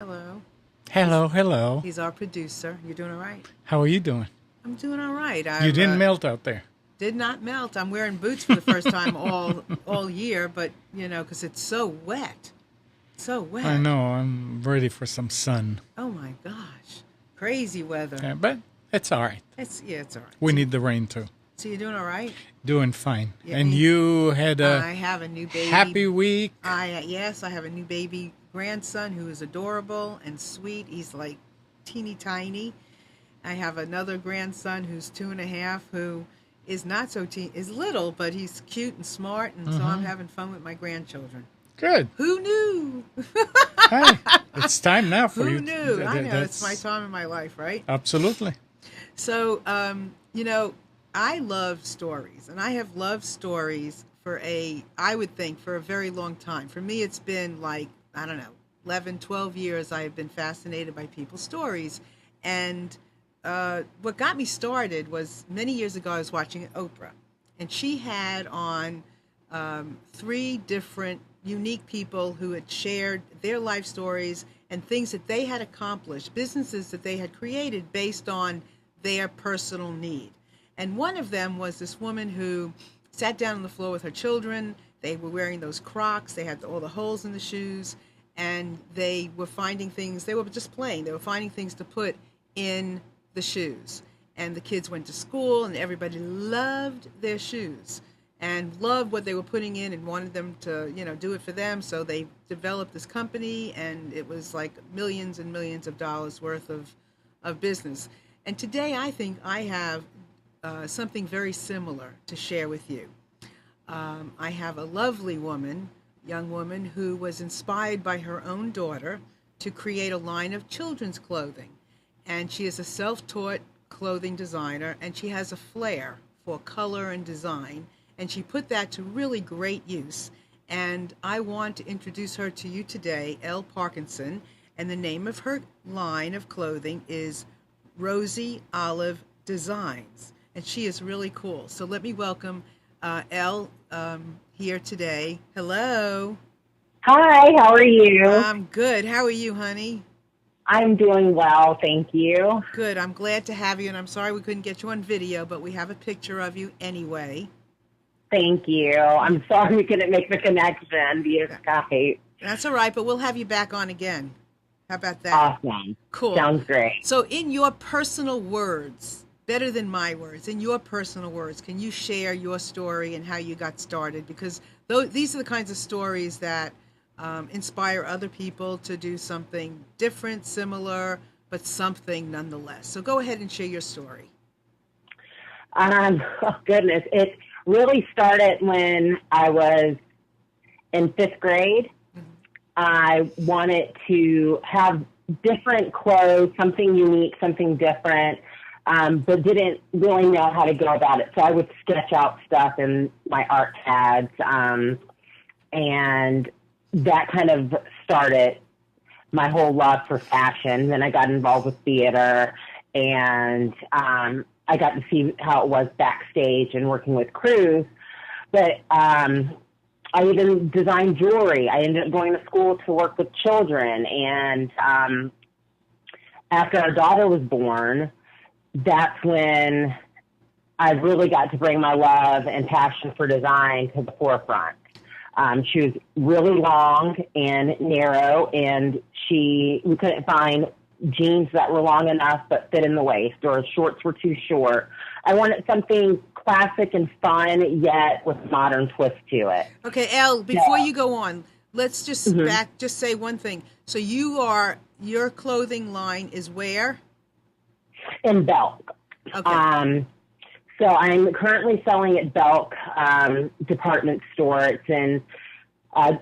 Hello. He's Hello, hello. he's our producer. You doing all right? How are you doing? I'm doing all right. You I've didn't melt out there. did not melt. I'm wearing boots for the first time all year, but because it's so wet, so I wet. know, I'm ready for some sun. Oh my gosh, crazy weather. But it's all right. It's all right. We need the rain too. So you're doing all right? Doing fine. Yeah, And me. you had a I have a new baby. happy week. I have a new baby grandson who is adorable and sweet. He's like teeny tiny. I have another grandson who's 2.5 who is not so is little, but he's cute and smart, and so I'm having fun with my grandchildren. Good. Who knew? Hey, it's time now for Who you. knew? I know it's my That's time in my life, right? absolutely. So, I love stories, and I have loved stories I would think, for a very long time. For me, it's been like, I don't know, 11, 12 years I have been fascinated by people's stories. And what got me started was many years ago, I was watching Oprah, and she had on three different unique people who had shared their life stories and things that they had accomplished, businesses that they had created based on their personal need. And one of them was this woman who sat down on the floor with her children. They were wearing those Crocs. They had all the holes in the shoes, and they were finding things. They were just playing. They were finding things to put in the shoes. And the kids went to school, and everybody loved their shoes and loved what they were putting in and wanted them to, do it for them. So they developed this company, and it was like millions and millions of dollars worth of business. And today I think I have something very similar to share with you. I have a lovely young woman, who was inspired by her own daughter to create a line of children's clothing. And she is a self-taught clothing designer, and she has a flair for color and design. And she put that to really great use. And I want to introduce her to you today, Elle Parkinson. And the name of her line of clothing is RoseOlive Designs. And she is really cool. So let me welcome Elle here today. Hello. Hi, how are you? I'm good. How are you, honey? I'm doing well, thank you. Good. I'm glad to have you, and I'm sorry we couldn't get you on video, but we have a picture of you anyway. Thank you. I'm sorry we couldn't make the connection via Skype. That's all right, but we'll have you back on again. How about that? Awesome. Cool. Sounds great. So in your personal words, better than my words, in your personal words, can you share your story and how you got started? Because these are the kinds of stories that inspire other people to do something different, similar, but something nonetheless. So go ahead and share your story. Oh goodness, it really started when I was in 5th grade. I wanted to have different clothes, something unique, something different, but didn't really know how to go about it. So I would sketch out stuff in my art pads, and that kind of started my whole love for fashion. Then I got involved with theater, and I got to see how it was backstage and working with crews. But I even designed jewelry. I ended up going to school to work with children. And after our daughter was born, that's when I really got to bring my love and passion for design to the forefront. She was really long and narrow, and we couldn't find jeans that were long enough but fit in the waist, or shorts were too short. I wanted something classic and fun, yet with a modern twist to it. Okay, Elle, before you go on, let's just Mm-hmm. just say one thing. So your clothing line is where? In Belk. Okay. So I'm currently selling at Belk department store. It's in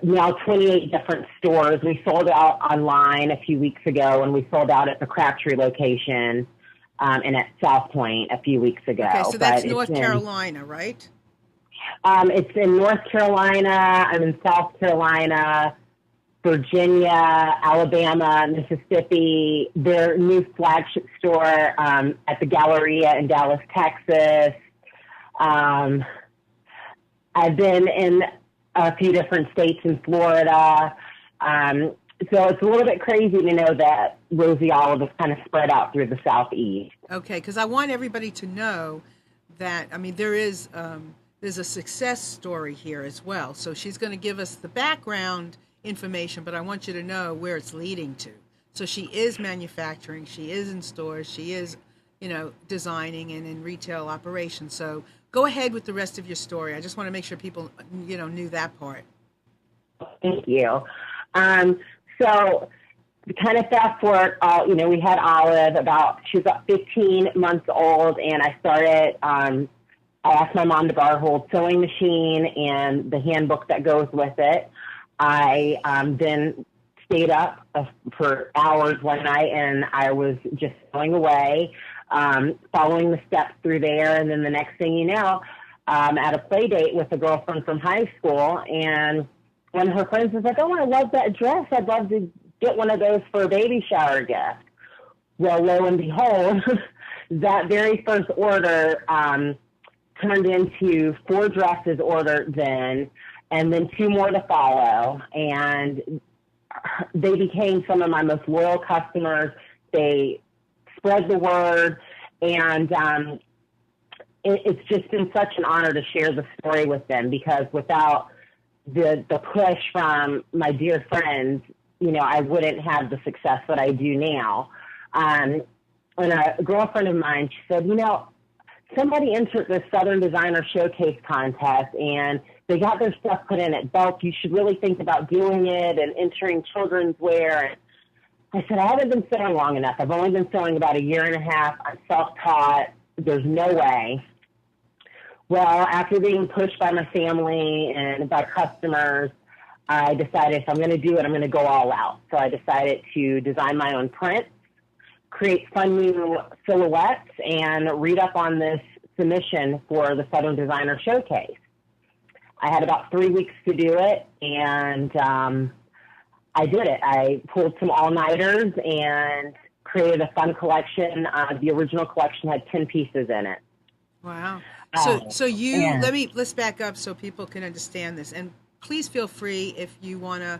now 28 different stores. We sold out online a few weeks ago, and we sold out at the Crabtree location and at South Point a few weeks ago. Okay, so that's But North Carolina, right? It's in North Carolina. I'm in South Carolina, Virginia, Alabama, Mississippi. Their new flagship store at the Galleria in Dallas, Texas. I've been in a few different states in Florida. So it's a little bit crazy to know that RoseOlive is kind of spread out through the Southeast. Okay, because I want everybody to know that, I mean, there's a success story here as well. So she's going to give us the background information, but I want you to know where it's leading to. So she is manufacturing, she is in stores, she is, designing and in retail operations. So go ahead with the rest of your story. I just want to make sure people, knew that part. Thank you. So kind of fast forward, we had Olive she was about 15 months old, and I started, I asked my mom to borrow her old sewing machine and the handbook that goes with it. I then stayed up for hours one night, and I was just sewing away, following the steps through there. And then the next thing you know, at a play date with a girlfriend from high school, and one of her friends was like, "Oh, I love that dress. I'd love to get one of those for a baby shower gift." Well, lo and behold, that very first order turned into 4 dresses ordered then, and then 2 more to follow. And they became some of my most loyal customers. They spread the word, and it's just been such an honor to share the story with them, because without the push from my dear friends, I wouldn't have the success that I do now. And a girlfriend of mine, she said, somebody entered the Southern Designer Showcase contest, and they got their stuff put in at Belk. You should really think about doing it and entering children's wear. And I said, I haven't been sewing long enough. I've only been sewing about 1.5 years. I'm self-taught. There's no way. Well, after being pushed by my family and by customers, I decided if I'm going to do it, I'm going to go all out. So I decided to design my own prints, create fun new silhouettes, and read up on this submission for the Southern Designer Showcase. I had about 3 weeks to do it, and I did it. I pulled some all-nighters and created a fun collection. The original collection had 10 pieces in it. Wow. So let's back up so people can understand this. And please feel free if you want to,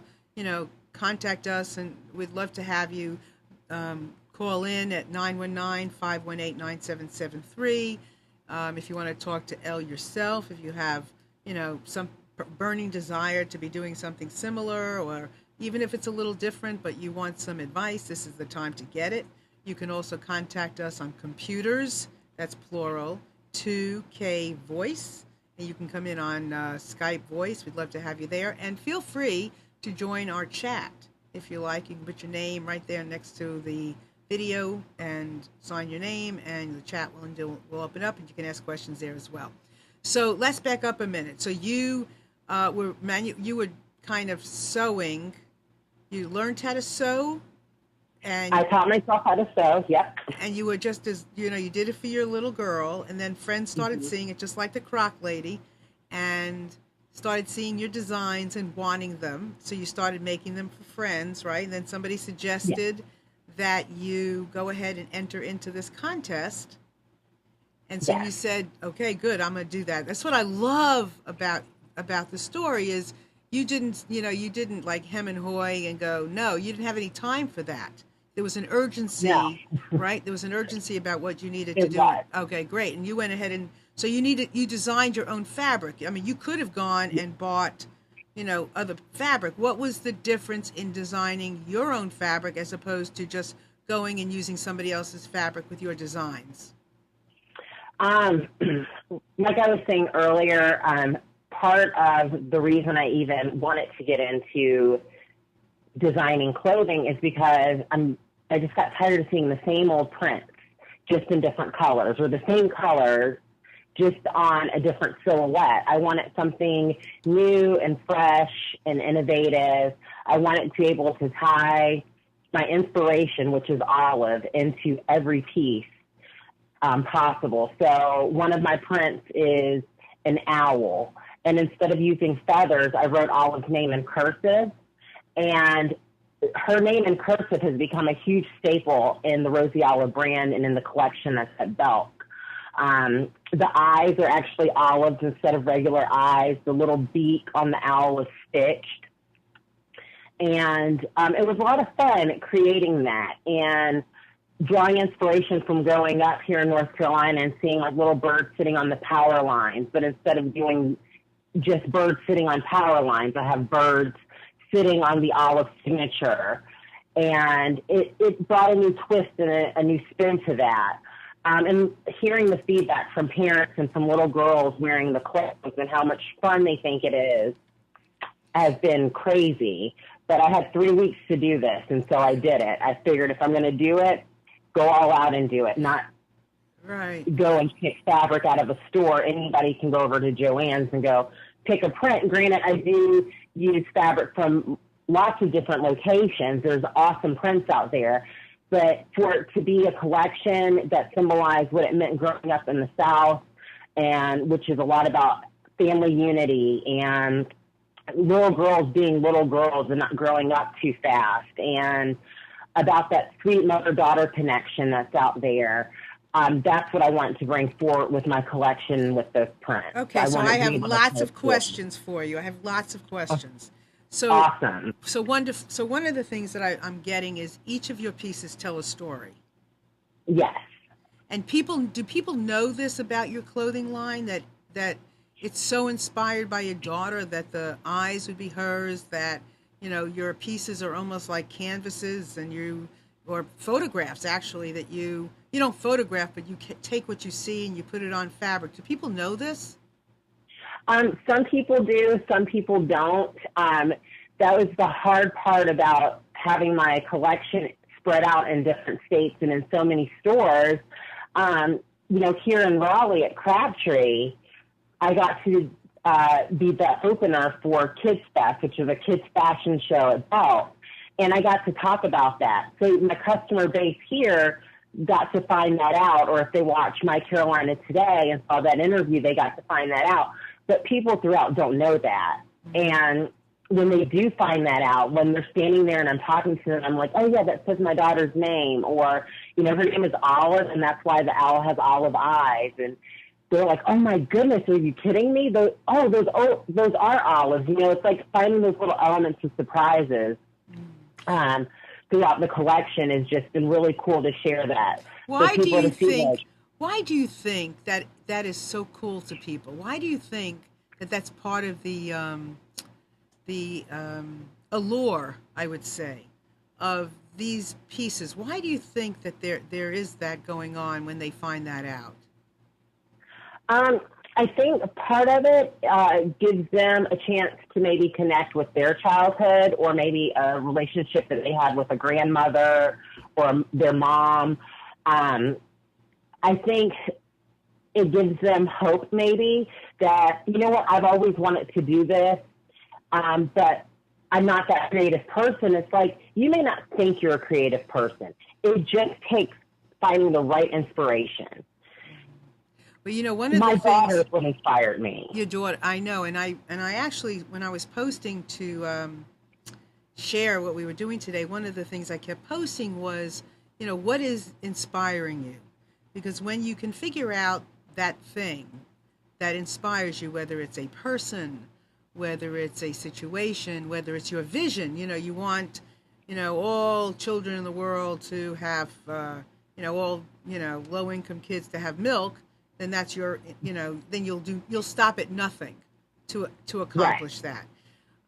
contact us, and we'd love to have you call in at 919-518-9773. If you want to talk to Elle yourself, if you have, some burning desire to be doing something similar, or even if it's a little different, but you want some advice, this is the time to get it. You can also contact us on computers, that's plural, 2K Voice, and you can come in on Skype Voice. We'd love to have you there. And feel free to join our chat if you like. You can put your name right there next to the video and sign your name, and the chat will open up, and you can ask questions there as well. So let's back up a minute. So you were kind of sewing. You learned how to sew, and I taught myself how to sew. Yep. And you were just as you did it for your little girl, and then friends started seeing it, just like the Croc Lady, and started seeing your designs and wanting them. So you started making them for friends, right? And then somebody suggested that you go ahead and enter into this contest. And so you said, okay, good, I'm going to do that. That's what I love about the story is you didn't like hem and hoy and go, no, you didn't have any time for that. There was an urgency, right? There was an urgency about what you needed to do. Okay, great. And you went ahead and, so you designed your own fabric. I mean, you could have gone and bought, other fabric. What was the difference in designing your own fabric as opposed to just going and using somebody else's fabric with your designs? Like I was saying earlier, part of the reason I even wanted to get into designing clothing is because I just got tired of seeing the same old prints, just in different colors, or the same colors, just on a different silhouette. I wanted something new and fresh and innovative. I wanted to be able to tie my inspiration, which is Olive, into every piece possible. So one of my prints is an owl. And instead of using feathers, I wrote Olive's name in cursive. And her name in cursive has become a huge staple in the RoseOlive brand and in the collection that's at Belk. The eyes are actually olives instead of regular eyes. The little beak on the owl is stitched. And it was a lot of fun creating that and drawing inspiration from growing up here in North Carolina and seeing like little birds sitting on the power lines. But instead of doing just birds sitting on power lines, I have birds sitting on the Olive signature. And it brought a new twist and a new spin to that. And hearing the feedback from parents and from little girls wearing the clothes and how much fun they think it is has been crazy. But I had 3 weeks to do this, and so I did it. I figured if I'm going to do it, go all out and do it, not go and pick fabric out of a store. Anybody can go over to Joann's and go pick a print. Granted, I do use fabric from lots of different locations. There's awesome prints out there. But for it to be a collection that symbolized what it meant growing up in the South, and which is a lot about family unity and little girls being little girls and not growing up too fast, and about that sweet mother-daughter connection that's out there. That's what I want to bring forward with my collection with this print. Okay, so I have lots of questions for you. I have lots of questions. So awesome. So one of the things that I'm getting is each of your pieces tell a story. Yes. And do people know this about your clothing line, that it's so inspired by your daughter that the eyes would be hers, that, you know, your pieces are almost like canvases or photographs actually, that you don't photograph, but you take what you see and you put it on fabric. Do people know this? Some people do, some people don't. That was the hard part about having my collection spread out in different states and in so many stores. You know, here in Raleigh at Crabtree, I got to be the opener for Kids Fest, which is a kids fashion show at Belt. And I got to talk about that. So my customer base here got to find that out, or if they watch My Carolina Today and saw that interview, they got to find that out. But people throughout don't know that. And when they do find that out, when they're standing there and I'm talking to them, I'm like, oh, yeah, that says my daughter's name. Or, you know, her name is Olive, and that's why the owl has olive eyes. And they're like, oh, my goodness, are you kidding me? Those are olives. You know, it's like finding those little elements of surprises throughout the collection has just been really cool to share that. Why do you think that is so cool to people? Why do you think that that's part of the allure, I would say, of these pieces? Why do you think that there is that going on when they find that out? I think part of it gives them a chance to maybe connect with their childhood, or maybe a relationship that they had with a grandmother or their mom. I think it gives them hope, maybe, that, you know what, I've always wanted to do this, but I'm not that creative person. It's like, you may not think you're a creative person. It just takes finding the right inspiration. Well, you know, one of my the daughter things, is what inspired me. Your daughter, I know, and I actually, when I was posting to share what we were doing today, one of the things I kept posting was, you know, what is inspiring you? Because when you can figure out that thing that inspires you, whether it's a person, whether it's a situation, whether it's your vision, you know, you want, you know, all children in the world to have, you know, all, you know, low-income kids to have milk, then that's your, you know, then you'll stop at nothing to accomplish that.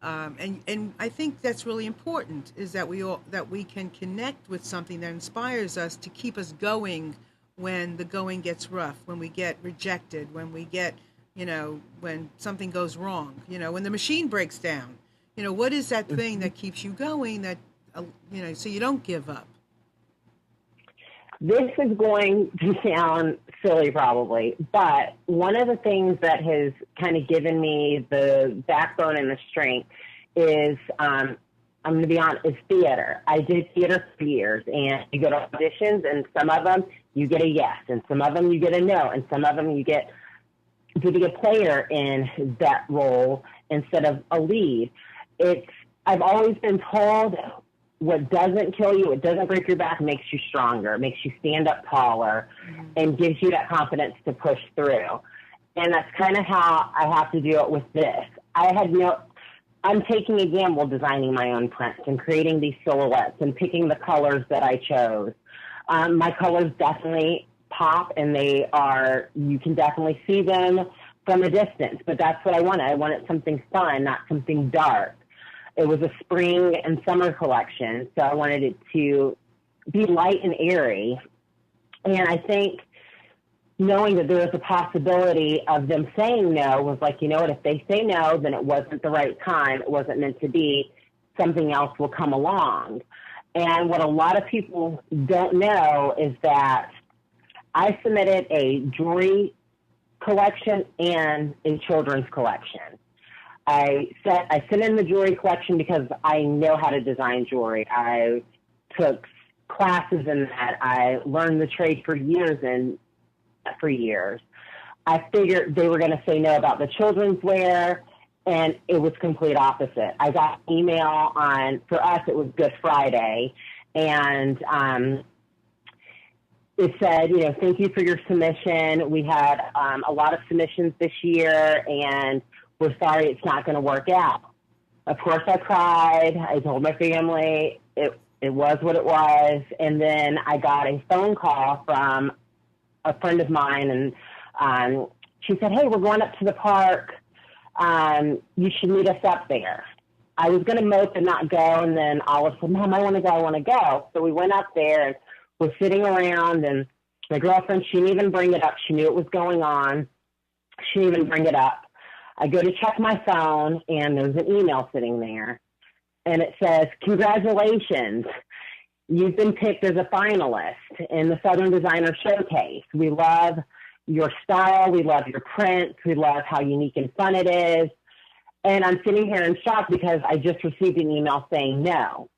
And I think that's really important, is that we can connect with something that inspires us to keep us going when the going gets rough, when we get rejected, when we get, you know, when something goes wrong, you know, when the machine breaks down. You know, what is that thing that keeps you going, that, you know, so you don't give up? This is going to sound silly probably, but one of the things that has kind of given me the backbone and the strength is, I'm going to be honest, is theater. I did theater for years, and you go to auditions, and some of them you get a yes, and some of them you get a no, and some of them you get to be a player in that role instead of a lead. I've always been told, what doesn't kill you, what doesn't break your back, makes you stronger, makes you stand up taller, and gives you that confidence to push through. And that's kind of how I have to do it with this. I'm taking a gamble designing my own prints and creating these silhouettes and picking the colors that I chose. My colors definitely pop, and you can definitely see them from a distance, but that's what I wanted. I wanted something fun, not something dark. It was a spring and summer collection, so I wanted it to be light and airy. And I think knowing that there was a possibility of them saying no was like, you know what, if they say no, then it wasn't the right time. It wasn't meant to be. Something else will come along. And what a lot of people don't know is that I submitted a jewelry collection and a children's collection. I sent in the jewelry collection because I know how to design jewelry. I took classes in that. I learned the trade for years. I figured they were going to say no about the children's wear, and it was complete opposite. I got an email for us, it was Good Friday, and it said, thank you for your submission. We had a lot of submissions this year, and we're sorry it's not going to work out. Of course, I cried. I told my family it was what it was. And then I got a phone call from a friend of mine, and she said, hey, we're going up to the park. You should meet us up there. I was going to mope and not go, and then Olive said, Mom, I want to go. So we went up there, and we're sitting around, and my girlfriend, she didn't even bring it up. She knew it was going on. She didn't even bring it up. I go to check my phone, and there's an email sitting there, and it says, congratulations. You've been picked as a finalist in the Southern Designer Showcase. We love your style. We love your prints. We love how unique and fun it is. And I'm sitting here in shock because I just received an email saying no.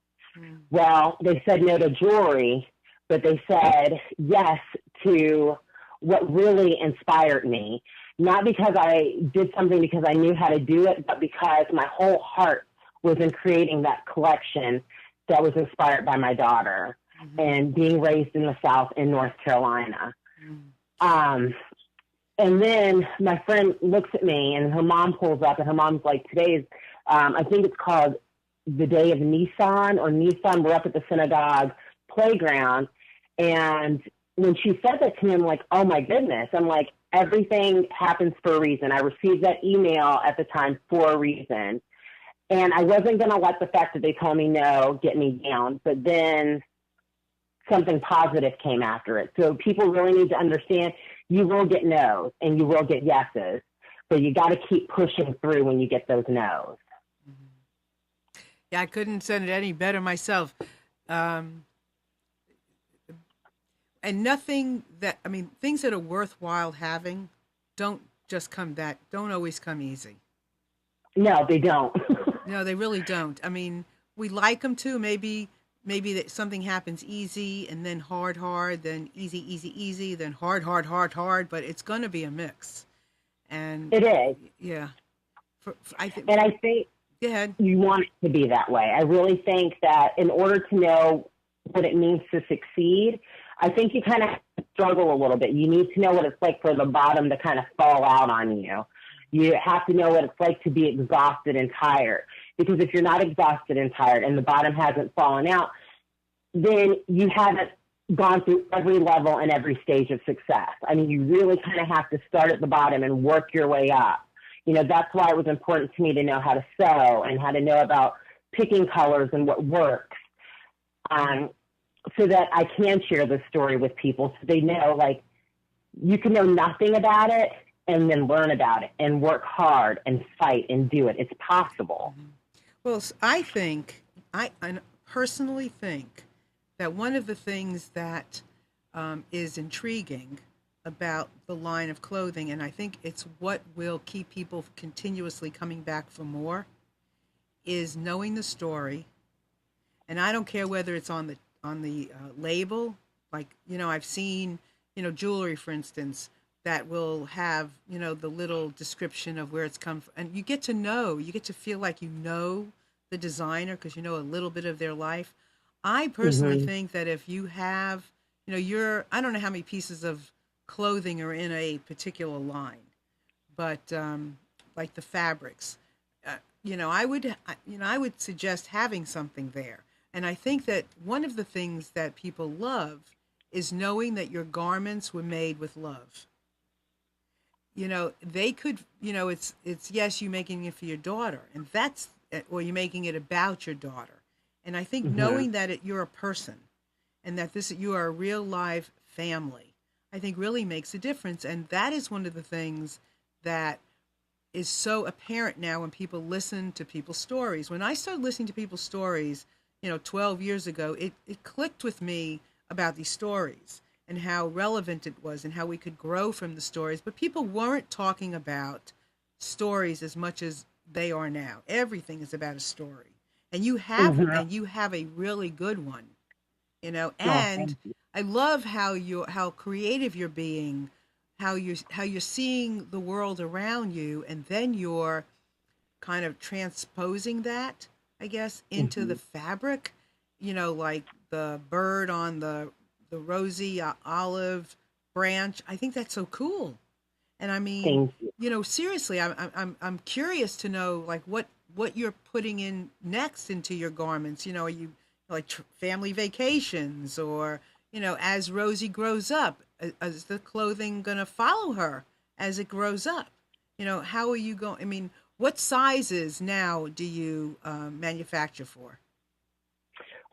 Well, they said no to jewelry, but they said yes to what really inspired me. Not because I did something because I knew how to do it, but because my whole heart was in creating that collection that was inspired by my daughter and being raised in the South in North Carolina. And then my friend looks at me, and her mom pulls up, and her mom's like, today's, I think it's called the day of Nissan or Nissan. We're up at the synagogue playground. And when she said that to me, I'm like, oh my goodness. I'm like, everything happens for a reason. I received that email at the time for a reason. And I wasn't going to let the fact that they told me no get me down. But then something positive came after it. So people really need to understand you will get no's and you will get yeses. But you got to keep pushing through when you get those no's. Yeah, I couldn't said it any better myself. And nothing things that are worthwhile having don't always come easy. No, they don't. No, they really don't. I mean, we like them too. Maybe that something happens easy and then hard, then easy, then hard, but it's going to be a mix. And it is. Yeah. I think go ahead. You want it to be that way. I really think that in order to know what it means to succeed, I think you kind of struggle a little bit. You need to know what it's like for the bottom to kind of fall out on you. You have to know what it's like to be exhausted and tired. Because if you're not exhausted and tired and the bottom hasn't fallen out, then you haven't gone through every level and every stage of success. I mean, you really kind of have to start at the bottom and work your way up. That's why it was important to me to know how to sew and how to know about picking colors and what works. So that I can share this story with people so they know, like, you can know nothing about it and then learn about it and work hard and fight and do it. It's possible. Well, I personally think that one of the things that is intriguing about the line of clothing, and I think it's what will keep people continuously coming back for more, is knowing the story. And I don't care whether it's on the label, like, I've seen, jewelry, for instance, that will have, the little description of where it's come from. And you get to feel like the designer because you know a little bit of their life. I personally think that if you have, I don't know how many pieces of clothing are in a particular line, but like the fabrics, I would suggest having something there. And I think that one of the things that people love is knowing that your garments were made with love. They could, it's yes, you making it for your daughter, and or you're making it about your daughter. And I think knowing that you're a person and that you are a real live family, I think really makes a difference. And that is one of the things that is so apparent now when people listen to people's stories. When I started listening to people's stories, 12 years ago, it clicked with me about these stories and how relevant it was and how we could grow from the stories. But people weren't talking about stories as much as they are now. Everything is about a story. And you have a really good one, and I love how creative you're being, how you're seeing the world around you, and then you're kind of transposing that, I guess, into the fabric, like the bird on the rosy olive branch. I think that's so cool. And I mean, seriously, I'm curious to know like what you're putting in next into your garments. Are you like family vacations, or as Rosie grows up, is the clothing going to follow her as it grows up? How are you going? I mean, what sizes now do you manufacture for?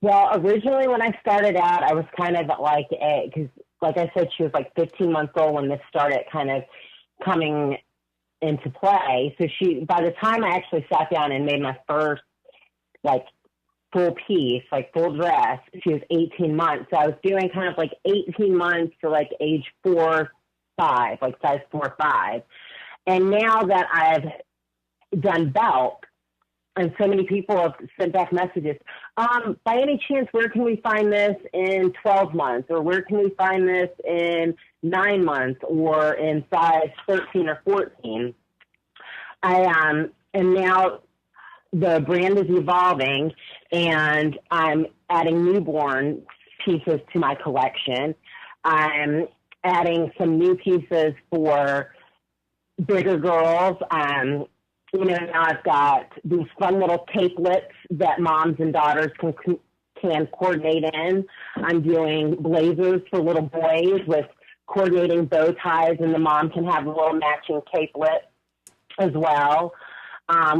Well, originally when I started out, I was kind of like, because like I said, she was like 15 months old when this started kind of coming into play. So by the time I actually sat down and made my first like full piece, like full dress, she was 18 months. So I was doing kind of like 18 months to like age 4, 5, like size 4, 5. And now that I've done bulk, and so many people have sent back messages, by any chance, where can we find this in 12 months? Or where can we find this in 9 months or in size 13 or 14? And now the brand is evolving, and I'm adding newborn pieces to my collection. I'm adding some new pieces for bigger girls. Now I've got these fun little tapelets that moms and daughters can coordinate in. I'm doing blazers for little boys with coordinating bow ties, and the mom can have a little matching capelet as well.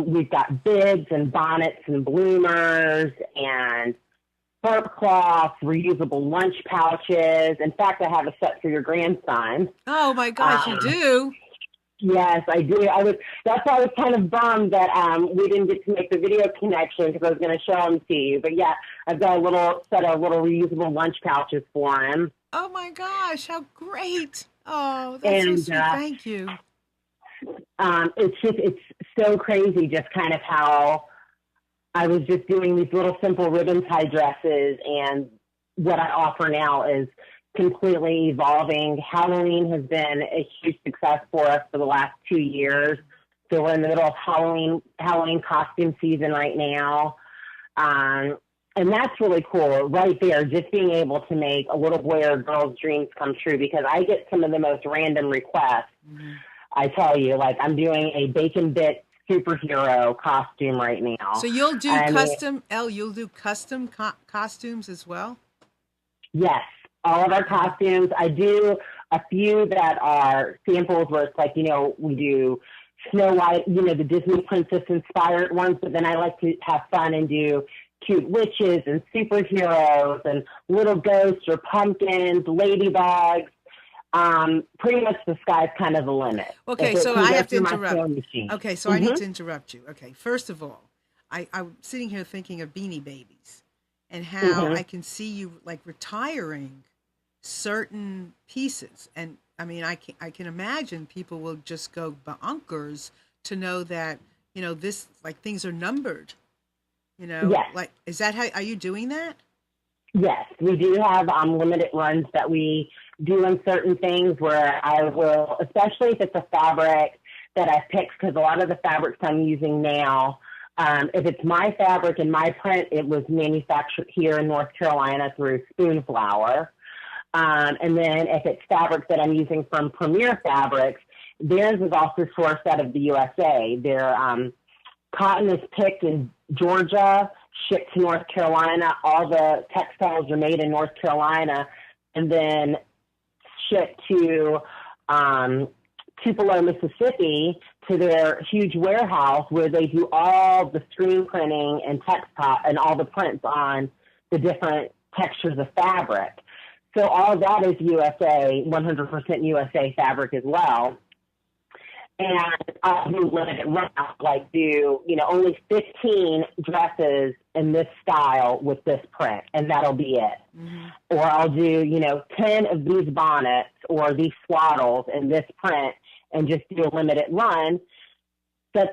We've got bibs and bonnets and bloomers and burp cloths, reusable lunch pouches. In fact, I have a set for your grandson. Oh my gosh, you do? Yes, I do. That's why I was kind of bummed that we didn't get to make the video connection, because I was going to show them to you. But yeah, I've got a little set of little reusable lunch pouches for him. Oh my gosh, how great! Oh, that's so sweet. Thank you. It's so crazy, just kind of how I was just doing these little simple ribbon tie dresses, and what I offer now is completely evolving. Halloween has been a huge success for us for the last 2 years. So we're in the middle of Halloween costume season right now. And that's really cool right there, just being able to make a little boy or girl's dreams come true, because I get some of the most random requests. Mm-hmm. I tell you, like I'm doing a bacon bit superhero costume right now. So you'll do you'll do custom costumes as well? Yes. All of our costumes. I do a few that are samples where it's like, we do Snow White, the Disney princess inspired ones, but then I like to have fun and do cute witches and superheroes and little ghosts or pumpkins, ladybugs. Pretty much the sky's kind of the limit. Okay, so I have to interrupt. Okay, so I need to interrupt you. Okay, first of all, I'm sitting here thinking of Beanie Babies and how I can see you like retiring certain pieces. And I mean, I can imagine people will just go bonkers to know that, this, like, things are numbered, Yes. Like, is that how, are you doing that? Yes, we do have limited runs that we do on certain things, where I will, especially if it's a fabric that I've picked, because a lot of the fabrics I'm using now, if it's my fabric and my print, it was manufactured here in North Carolina through Spoonflower. And then if it's fabrics that I'm using from Premier Fabrics, theirs is also sourced out of the USA. They're cotton is picked in Georgia, shipped to North Carolina. All the textiles are made in North Carolina and then shipped to Tupelo, Mississippi, to their huge warehouse where they do all the screen printing and textile and all the prints on the different textures of fabric. So all of that is USA, 100% USA fabric as well. And I'll do limited runs, like do, only 15 dresses in this style with this print, and that'll be it. Mm-hmm. Or I'll do, 10 of these bonnets or these swaddles in this print and just do a limited run. That's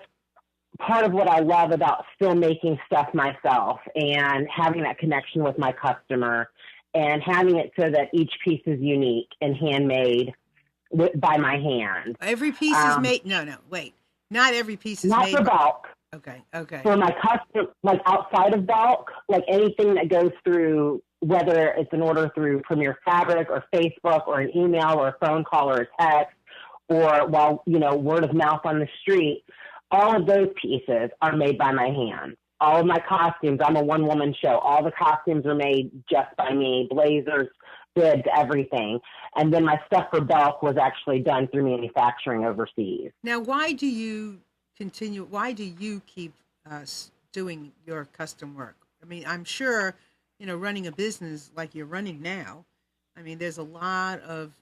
part of what I love about still making stuff myself and having that connection with my customer and having it so that each piece is unique and handmade by my hand. Every piece is made. No, wait. Not every piece is not made. Not for bulk. Okay. For my custom, like outside of bulk, like anything that goes through, whether it's an order through Premier Fabric or Facebook or an email or a phone call or a text, or word of mouth on the street, all of those pieces are made by my hand. All of my costumes, I'm a one-woman show. All the costumes are made just by me, blazers, bibs, everything. And then my stuff for bulk was actually done through manufacturing overseas. Now, why do you keep doing your custom work? I mean, I'm sure, running a business like you're running now, I mean, there's a lot of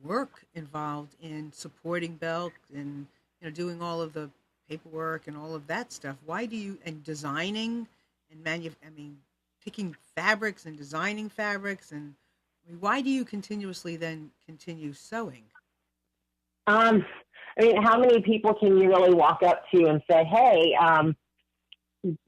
work involved in supporting Belk and, doing all of the paperwork and all of that stuff. Why do you, and designing and picking fabrics and designing fabrics, and why do you continuously then continue sewing? How many people can you really walk up to and say, hey,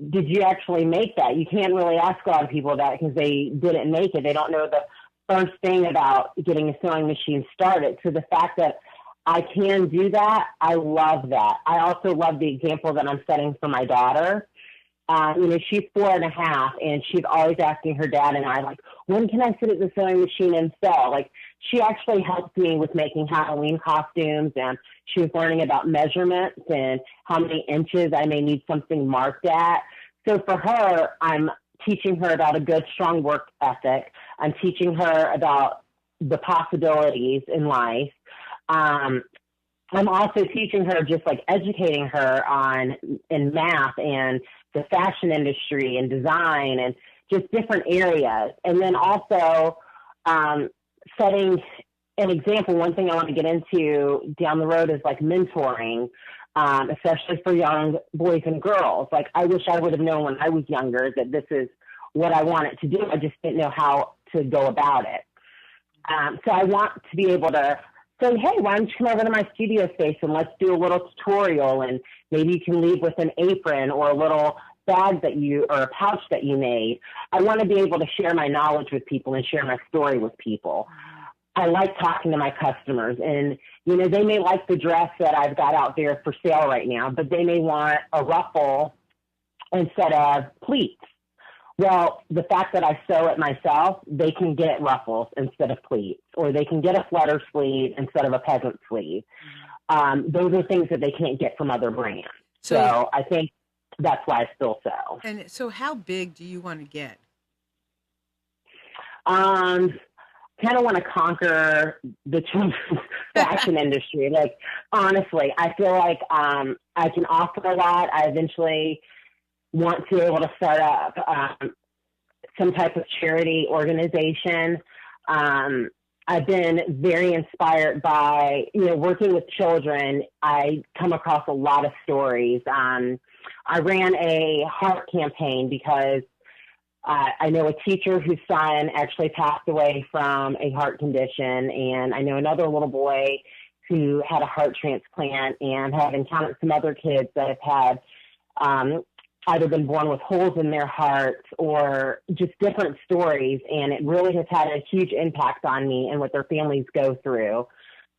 did you actually make that? You can't really ask a lot of people that because they didn't make it. They don't know the first thing about getting a sewing machine started. So the fact that I can do that, I love that. I also love the example that I'm setting for my daughter. She's 4.5, and she's always asking her dad and I, like, when can I sit at the sewing machine and sew? Like, she actually helped me with making Halloween costumes, and she was learning about measurements and how many inches I may need something marked at. So for her, I'm teaching her about a good, strong work ethic. I'm teaching her about the possibilities in life. I'm also teaching her, just like educating her in math and the fashion industry and design and just different areas. And then also setting an example. One thing I want to get into down the road is like mentoring, especially for young boys and girls. Like, I wish I would have known when I was younger that this is what I wanted to do. I just didn't know how to go about it. So I want to be able to say, hey, why don't you come over to my studio space and let's do a little tutorial, and maybe you can leave with an apron or a little bag or a pouch that you made. I want to be able to share my knowledge with people and share my story with people. I like talking to my customers, and, they may like the dress that I've got out there for sale right now, but they may want a ruffle instead of pleats. Well, the fact that I sew it myself, they can get ruffles instead of pleats, or they can get a flutter sleeve instead of a peasant sleeve. Those are things that they can't get from other brands. So I think that's why I still sew. And so how big do you want to get? Kind of want to conquer the children's fashion industry. Like, honestly, I feel like I can offer a lot. I eventually want to be able to start up some type of charity organization. I've been very inspired by, working with children. I come across a lot of stories. I ran a heart campaign because I know a teacher whose son actually passed away from a heart condition, and I know another little boy who had a heart transplant, and have encountered some other kids that have had either been born with holes in their hearts or just different stories. And it really has had a huge impact on me and what their families go through.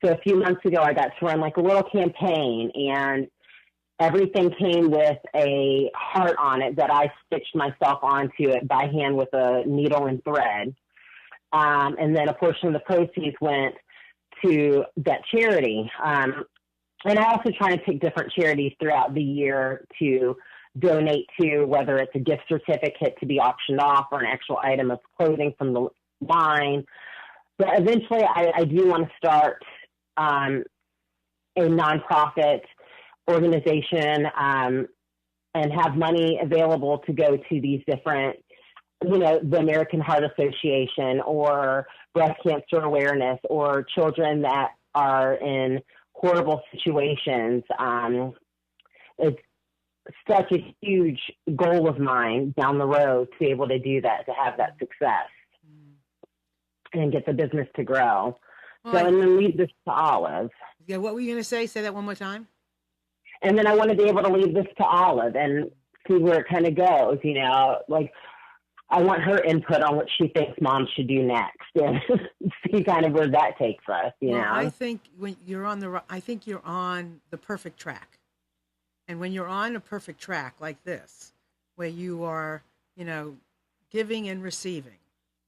So a few months ago, I got to run like a little campaign, and everything came with a heart on it that I stitched myself onto it by hand with a needle and thread. And then a portion of the proceeds went to that charity. And I also try to pick different charities throughout the year to donate to, whether it's a gift certificate to be auctioned off or an actual item of clothing from the line. But eventually I do want to start a nonprofit organization and have money available to go to these different, the American Heart Association or breast cancer awareness or children that are in horrible situations. It's such a huge goal of mine down the road to be able to do that, to have that success and get the business to grow. So, and then leave this to Olive. Yeah, what were you going to say? Say that one more time. And then I want to be able to leave this to Olive and see where it kind of goes, like I want her input on what she thinks mom should do next and see kind of where that takes us, Well, I think when you're on the perfect track. And when you're on a perfect track like this, where you are, giving and receiving,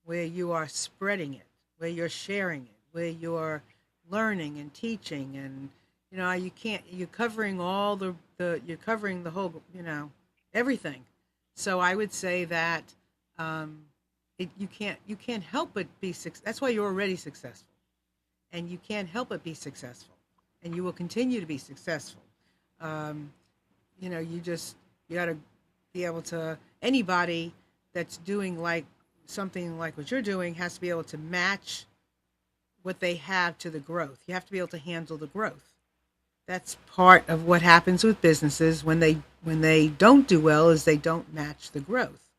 where you are spreading it, where you're sharing it, where you're learning and teaching, and you're covering you're covering the whole, everything. So I would say that you can't help but be successful. That's why you're already successful, and you can't help but be successful, and you will continue to be successful. You got to be able to, anybody that's doing like something like what you're doing has to be able to match what they have to the growth. You have to be able to handle the growth. That's part of what happens with businesses when they don't do well, is they don't match the growth.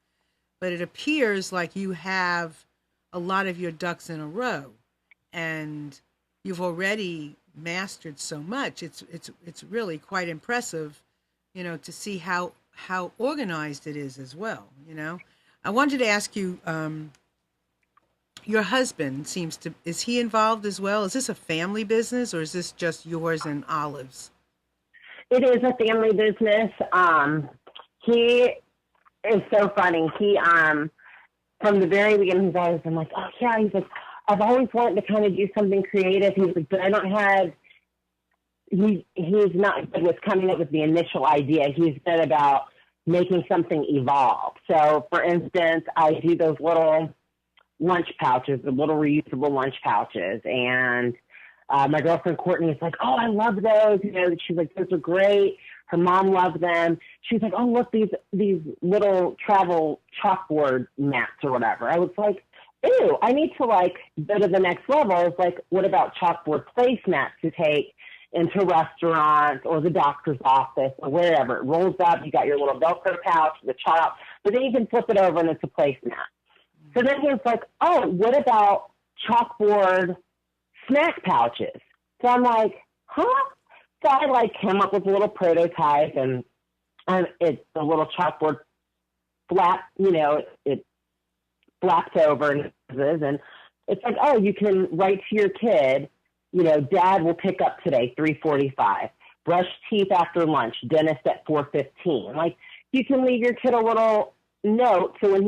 But it appears like you have a lot of your ducks in a row, and you've already mastered so much. It's really quite impressive, to see how organized it is as well. I wanted to ask you, your husband is he involved as well? Is this a family business, or is this just yours and Olive's? It is a family business. He is so funny. He, from the very beginning, he's always been like, oh yeah, he's like, I've always wanted to kind of do something creative. He's like, but I don't have, he's not good with coming up with the initial idea. He's good about making something evolve. So for instance, I do those little lunch pouches, the little reusable lunch pouches. And my girlfriend Courtney is like, oh, I love those. She's like, those are great. Her mom loved them. She's like, oh, look, these little travel chalkboard mats or whatever. I was like, ew, I need to go to the next level. It's like, what about chalkboard placemats to take into restaurants or the doctor's office or wherever? It rolls up, you got your little Velcro pouch, the chalk, but then you can flip it over and it's a placemat. So then he was like, oh, what about chalkboard snack pouches? So I'm like, huh? So I came up with a little prototype, and it's a little chalkboard flap, it flaps over and it's like, oh, you can write to your kid, Dad will pick up today, 3:45. Brush teeth after lunch, dentist at 4:15. Like, you can leave your kid a little note so when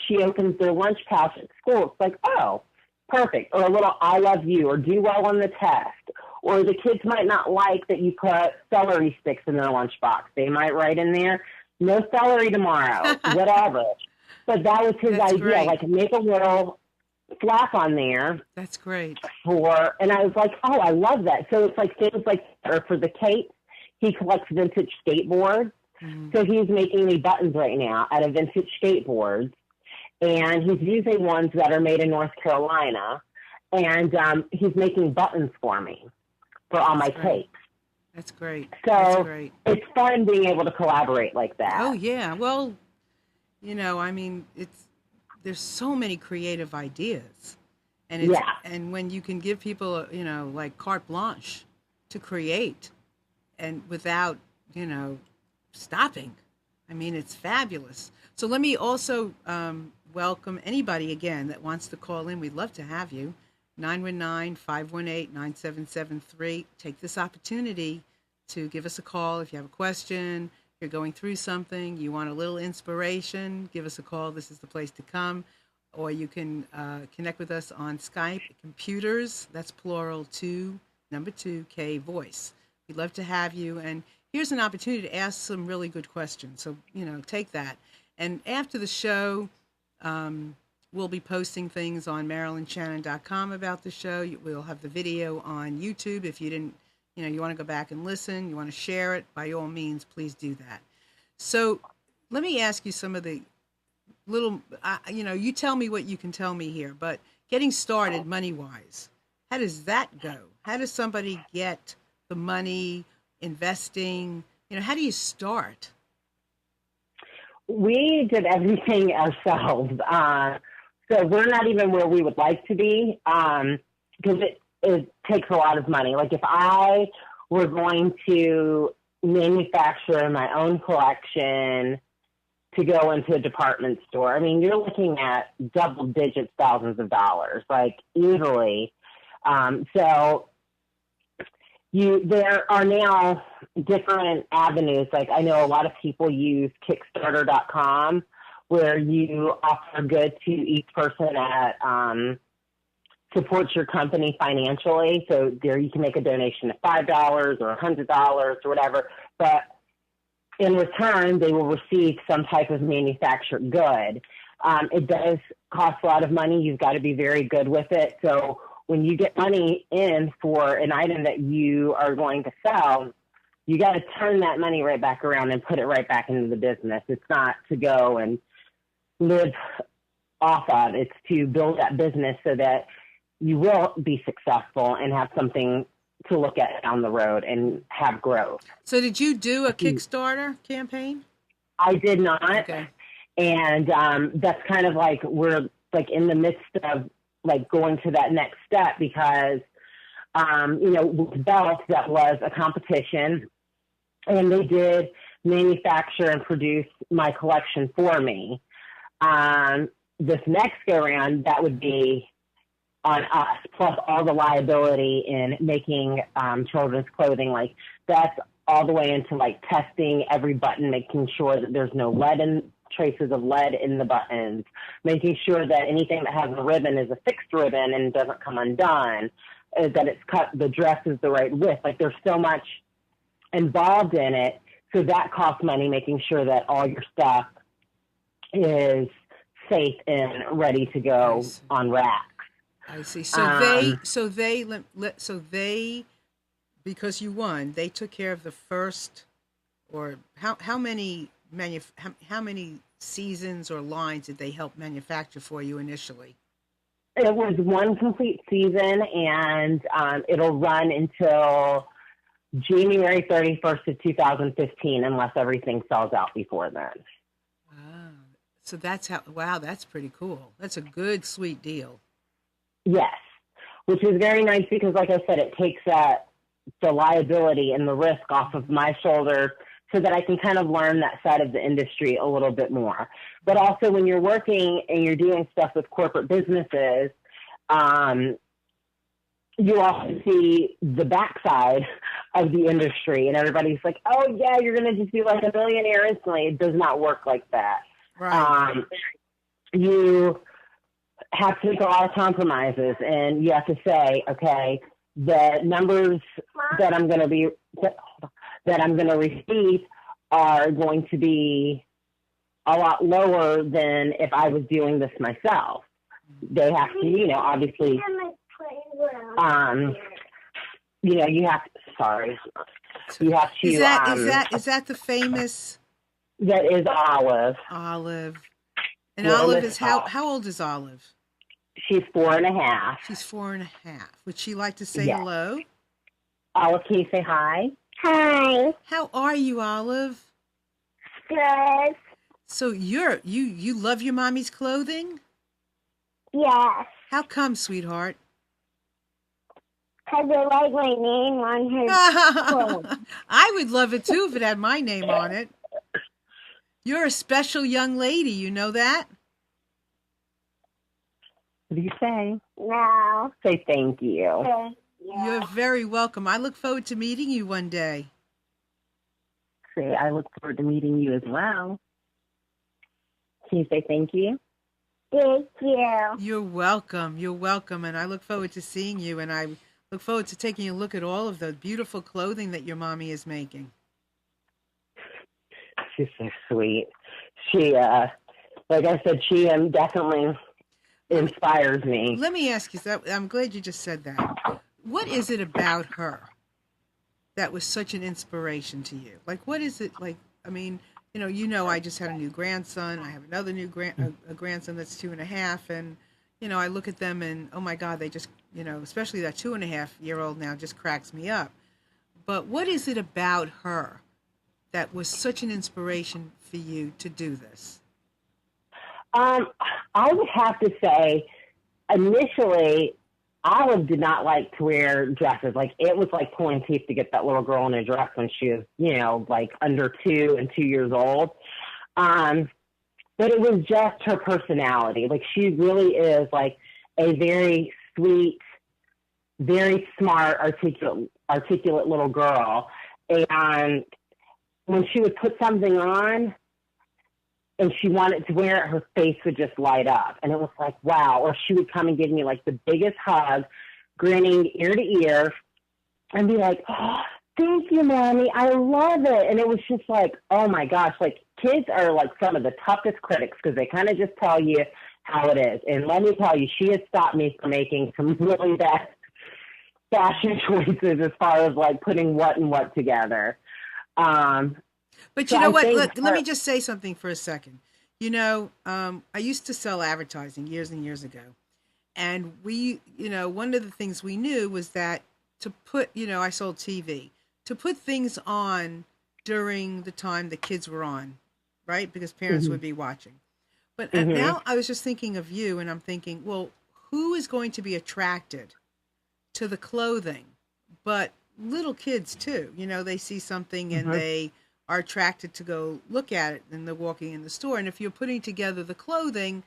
she opens their lunch pouch at school, it's like, oh, perfect. Or a little I love you, or do well on the test. Or the kids might not like that you put celery sticks in their lunchbox. They might write in there, no celery tomorrow, whatever. But that was his idea, great. Make a little flap on there. That's great. And I was like, oh, I love that. So it's like things or for the Kate, he collects vintage skateboards. Mm-hmm. So he's making me buttons right now out of vintage skateboards. And he's using ones that are made in North Carolina. And he's making buttons for me for all my cakes. That's great. So That's great. It's fun being able to collaborate like that. Oh, yeah. Well, there's so many creative ideas. And and when you can give people, carte blanche to create and without, stopping, it's fabulous. So let me also welcome anybody again that wants to call in. We'd love to have you. 919-518-9773. Take this opportunity to give us a call if you have a question, you're going through something, you want a little inspiration, give us a call. This is the place to come. Or you can connect with us on Skype, computers, that's plural 2, number 2, K voice. We'd love to have you. And here's an opportunity to ask some really good questions. So, take that. And after the show, we'll be posting things on MarilynShannon.com about the show. We'll have the video on YouTube. If you didn't, you want to go back and listen, you want to share it, by all means, please do that. So let me ask you some of the little, you tell me what you can tell me here, but getting started money-wise, how does that go? How does somebody get the money, investing? How do you start? We did everything ourselves. So we're not even where we would like to be because it takes a lot of money. Like if I were going to manufacture my own collection to go into a department store, I mean, you're looking at double digits, thousands of dollars, like easily. So there are now different avenues. Like I know a lot of people use Kickstarter.com, where you offer good to each person that supports your company financially. So there you can make a donation of $5 or $100 or whatever, but in return, they will receive some type of manufactured good. It does cost a lot of money. You've got to be very good with it. So when you get money in for an item that you are going to sell, you got to turn that money right back around and put it right back into the business. It's not to go and live off of. It's to build that business so that you will be successful and have something to look at down the road and have growth. So did you do a Kickstarter campaign? I did not. Okay. And that's kind of like we're like in the midst of like going to that next step because, with Belk, that was a competition and they did manufacture and produce my collection for me. This next go around, that would be on us, plus all the liability in making children's clothing. Like that's all the way into like testing every button, making sure that there's no traces of lead in the buttons, making sure that anything that has a ribbon is a fixed ribbon and doesn't come undone, that it's cut, the dress is the right width. Like there's so much involved in it. So that costs money, making sure that all your stuff is safe and ready to go on racks. I see. So they, because you won, they took care of the first, or how many seasons or lines did they help manufacture for you initially? It was one complete season, and it'll run until January 31st of 2015, unless everything sells out before then. So that's pretty cool. That's a good, sweet deal. Yes, which is very nice because, like I said, it takes the liability and the risk off of my shoulders so that I can kind of learn that side of the industry a little bit more. But also when you're working and you're doing stuff with corporate businesses, you also see the backside of the industry and everybody's like, oh yeah, you're going to just be like a millionaire instantly. It does not work like that. Right. You have to make a lot of compromises and you have to say, okay, the numbers that I'm going to receive are going to be a lot lower than if I was doing this myself. They have to, obviously, you have to, you have to. Is that the famous? That is Olive. Olive. And Olive is, how old is Olive? She's 4.5. She's 4.5. Would she like to say yes. hello? Olive, can you say hi? Hi. How are you, Olive? Good. So you love your mommy's clothing? Yes. How come, sweetheart? Because I like my name on her clothes. I would love it too if it had my name on it. You're a special young lady, you know that? What do you say? No. Say thank you. Thank you. You're very welcome. I look forward to meeting you one day. Say, I look forward to meeting you as well. Can you say thank you? Thank you. You're welcome. You're welcome. And I look forward to seeing you. And I look forward to taking a look at all of the beautiful clothing that your mommy is making. She's so sweet. She, like I said, she definitely inspires me. Let me ask you, I'm glad you just said that. What is it about her that was such an inspiration to you? Like, what is it like? I mean, I just had a new grandson. I have another new a grandson that's 2.5, and I look at them and oh my God, they just, especially that 2.5-year-old now just cracks me up. But what is it about her that was such an inspiration for you to do this? I would have to say, initially, Olive did not like to wear dresses. Like, it was like pulling teeth to get that little girl in a dress when she was, like under 2 and 2 years old. But it was just her personality. Like, she really is like a very sweet, very smart, articulate little girl. And when she would put something on and she wanted to wear it, her face would just light up. And it was like, wow. Or she would come and give me like the biggest hug, grinning ear to ear, and be like, oh, thank you, Mommy. I love it. And it was just like, oh my gosh, like kids are like some of the toughest critics because they kind of just tell you how it is. And let me tell you, she has stopped me from making some really bad fashion choices as far as like putting what and what together. But you know what? Let me just say something for a second. I used to sell advertising years and years ago. And we, one of the things we knew was that to put, I sold TV, to put things on during the time the kids were on, right? Because parents would be watching. But now I was just thinking of you, and I'm thinking, well, who is going to be attracted to the clothing? But little kids too, they see something and they are attracted to go look at it, and they're walking in the store. And if you're putting together the clothing,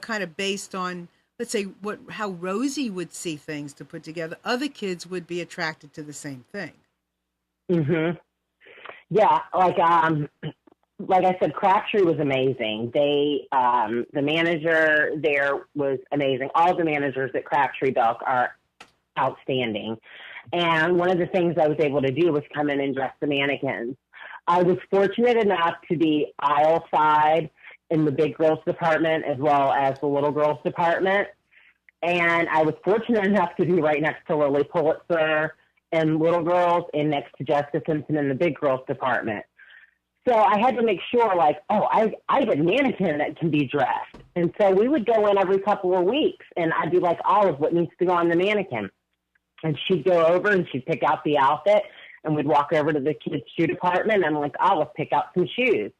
kind of based on, let's say, how Rosie would see things to put together, other kids would be attracted to the same thing. Yeah, like I said, Crabtree was amazing. They, the manager there was amazing. All the managers at Crabtree Belk are outstanding. And one of the things I was able to do was come in and dress the mannequins. I was fortunate enough to be aisle side in the big girls department as well as the little girls department. And I was fortunate enough to be right next to Lily Pulitzer and little girls and next to Jessica Simpson in the big girls department. So I had to make sure, like, I have a mannequin that can be dressed. And so we would go in every couple of weeks, and I'd be like, Olive, what needs to go on the mannequin? And she'd go over and she'd pick out the outfit, and we'd walk over to the kids' shoe department, and I'm like, Olive, pick out some shoes.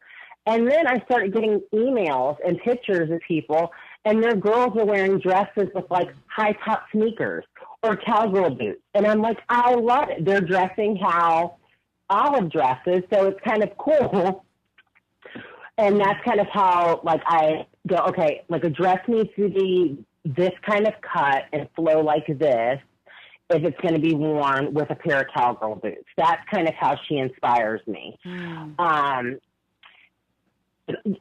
And then I started getting emails and pictures of people, and their girls are wearing dresses with, like, high-top sneakers or cowgirl boots. And I'm like, I love it. They're dressing how Olive dresses, so it's kind of cool. And that's kind of how, like, I go, okay, like, a dress needs to be this kind of cut and flow like this if it's going to be worn with a pair of cowgirl boots. That's kind of how she inspires me.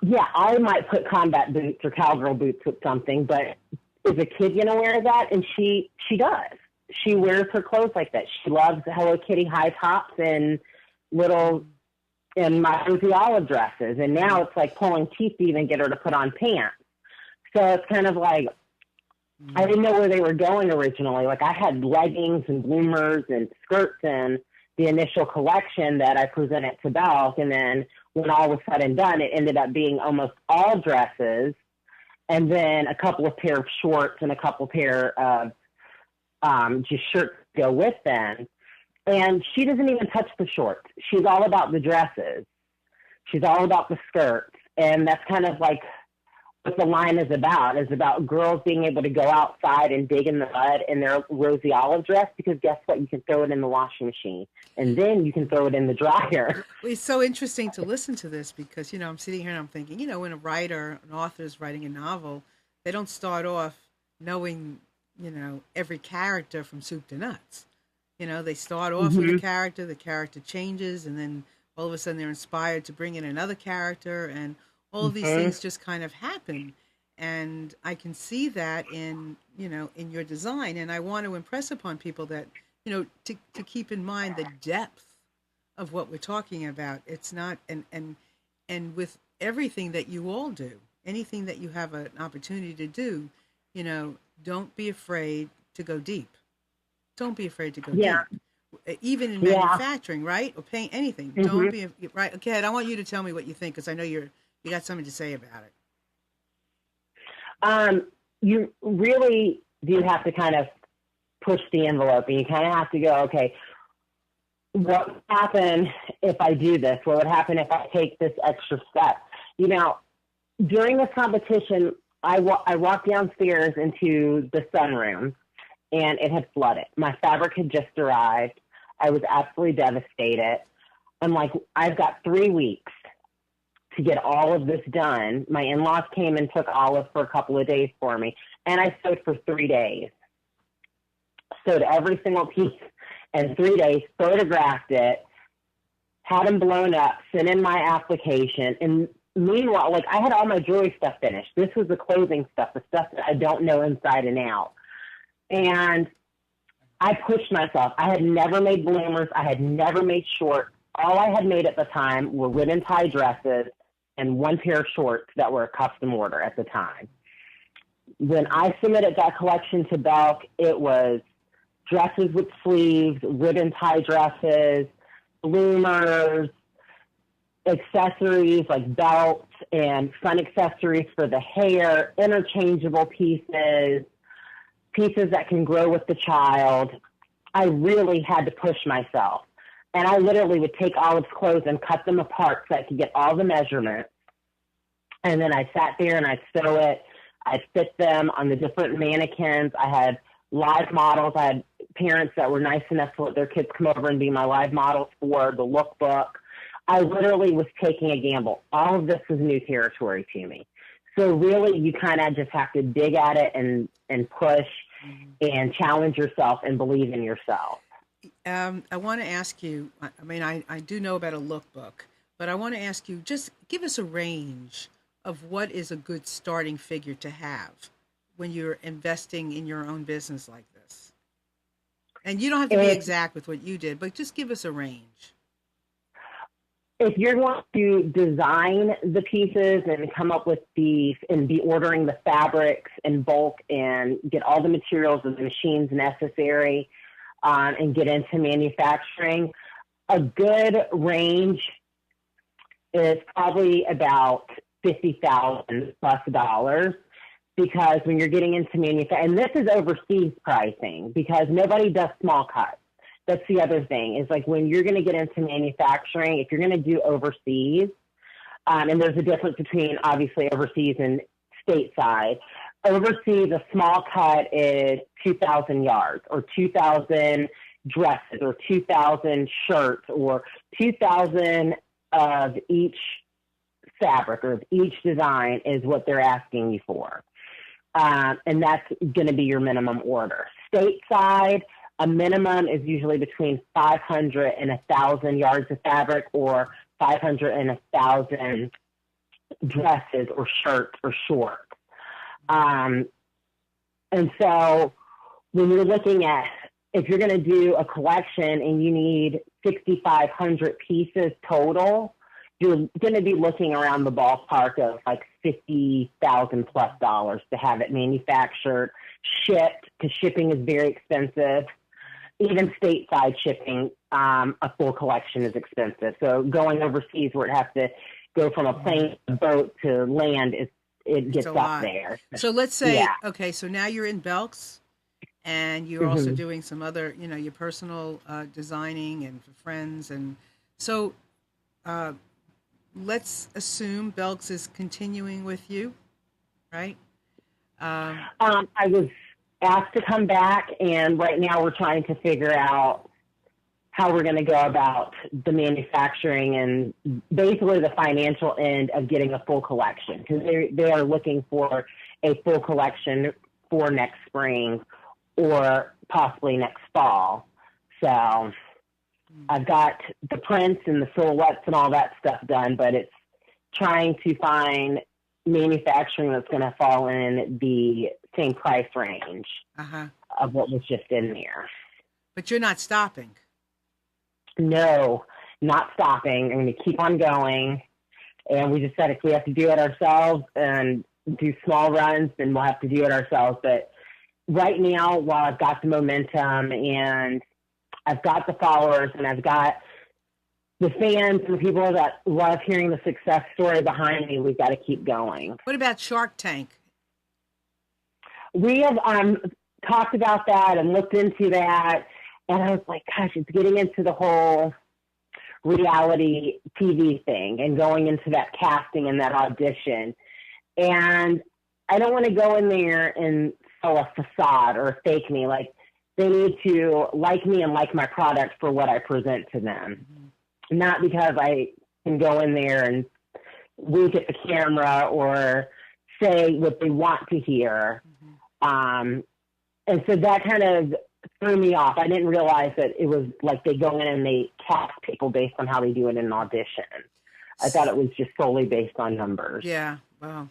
Yeah, I might put combat boots or cowgirl boots with something, but is a kid going to wear that? And she does. She wears her clothes like that. She loves the Hello Kitty high tops and little and my Rosie Olive dresses. And now it's like pulling teeth to even get her to put on pants. So it's kind of like, I didn't know where they were going originally. Like, I had leggings and bloomers and skirts in the initial collection that I presented to Belk. And then when all was said and done, it ended up being almost all dresses and then a couple of pair of shorts and a couple pair of just shirts to go with them. And she doesn't even touch the shorts. She's all about the dresses. She's all about the skirts. And that's kind of like what the line is about girls being able to go outside and dig in the mud in their Rosie Olive dress, because guess what? You can throw it in the washing machine, and then you can throw it in the dryer. It's so interesting to listen to this because, I'm sitting here and I'm thinking, when an author is writing a novel, they don't start off knowing, every character from soup to nuts. They start off with a character, the character changes, and then all of a sudden they're inspired to bring in another character, and all of these things just kind of happen. And I can see that in in your design. And I want to impress upon people that, to keep in mind the depth of what we're talking about. It's not, and with everything that you all do, anything that you have an opportunity to do, don't be afraid to go deep. Don't be afraid to go deep. Even in manufacturing, right? Or paint, anything. Don't be, right? Okay, I want you to tell me what you think, because I know you got something to say about it. You really do have to kind of push the envelope, and you kind of have to go, okay, what would happen if I do this? What would happen if I take this extra step? During this competition, I walked downstairs into the sunroom, and it had flooded. My fabric had just arrived. I was absolutely devastated. I'm like, I've got 3 weeks to get all of this done. My in-laws came and took Olive for a couple of days for me, and I sewed for 3 days. Sewed every single piece in 3 days, photographed it, had them blown up, sent in my application, and meanwhile, like, I had all my jewelry stuff finished. This was the clothing stuff, the stuff that I don't know inside and out. And I pushed myself. I had never made bloomers. I had never made shorts. All I had made at the time were ribbon tie dresses and one pair of shorts that were a custom order at the time. When I submitted that collection to Belk, it was dresses with sleeves, ribbon tie dresses, bloomers, accessories like belts and fun accessories for the hair, interchangeable pieces that can grow with the child. I really had to push myself. And I literally would take Olive's clothes and cut them apart so I could get all the measurements. And then I sat there and I'd sew it. I'd fit them on the different mannequins. I had live models. I had parents that were nice enough to let their kids come over and be my live models for the lookbook. I literally was taking a gamble. All of this was new territory to me. So really, you kind of just have to dig at it and push and challenge yourself and believe in yourself. I want to ask you, I mean, I do know about a lookbook, but I want to ask you, just give us a range of what is a good starting figure to have when you're investing in your own business like this. And you don't have to be exact with what you did, but just give us a range. If you're going to design the pieces and come up with and be ordering the fabrics in bulk and get all the materials and the machines necessary, and get into manufacturing, a good range is probably about $50,000 plus, because when you're getting into manufacturing, and this is overseas pricing because nobody does small cuts. That's the other thing, is like when you're going to get into manufacturing, if you're going to do overseas, and there's a difference between obviously overseas and stateside. Overseas, a small cut is 2,000 yards or 2,000 dresses or 2,000 shirts or 2,000 of each fabric or of each design is what they're asking you for. And that's going to be your minimum order. Stateside, a minimum is usually between 500 and 1,000 yards of fabric, or 500 and 1,000 dresses or shirts or shorts. And so when you're looking at, if you're going to do a collection and you need 6,500 pieces total, you're going to be looking around the ballpark of like $50,000 plus to have it manufactured, shipped, because shipping is very expensive. Even stateside shipping, a full collection is expensive. So going overseas where it has to go from a plane to boat to land, it gets up there. So let's say, okay, so now you're in Belk's and you're also doing some other, your personal designing and for friends. And so let's assume Belk's is continuing with you, right? I was asked to come back, and right now we're trying to figure out how we're going to go about the manufacturing and basically the financial end of getting a full collection, because they are looking for a full collection for next spring or possibly next fall. So I've got the prints and the silhouettes and all that stuff done, but it's trying to find manufacturing that's going to fall in the same price range of what was just in there. But you're not stopping. No, not stopping. I'm going to keep on going. And we just said if we have to do it ourselves and do small runs, then we'll have to do it ourselves. But right now, while I've got the momentum and I've got the followers and I've got the fans and the people that love hearing the success story behind me, we've got to keep going. What about Shark Tank? We have talked about that and looked into that. And I was like, gosh, it's getting into the whole reality TV thing and going into that casting and that audition. And I don't want to go in there and sell a facade or fake me. Like, they need to like me and like my product for what I present to them. Mm-hmm. Not because I can go in there and wink at the camera or say what they want to hear. Mm-hmm. And so that kind of threw me off. I didn't realize that it was like they go in and they cast people based on how they do it in an audition. I thought it was just solely based on numbers. Yeah, well,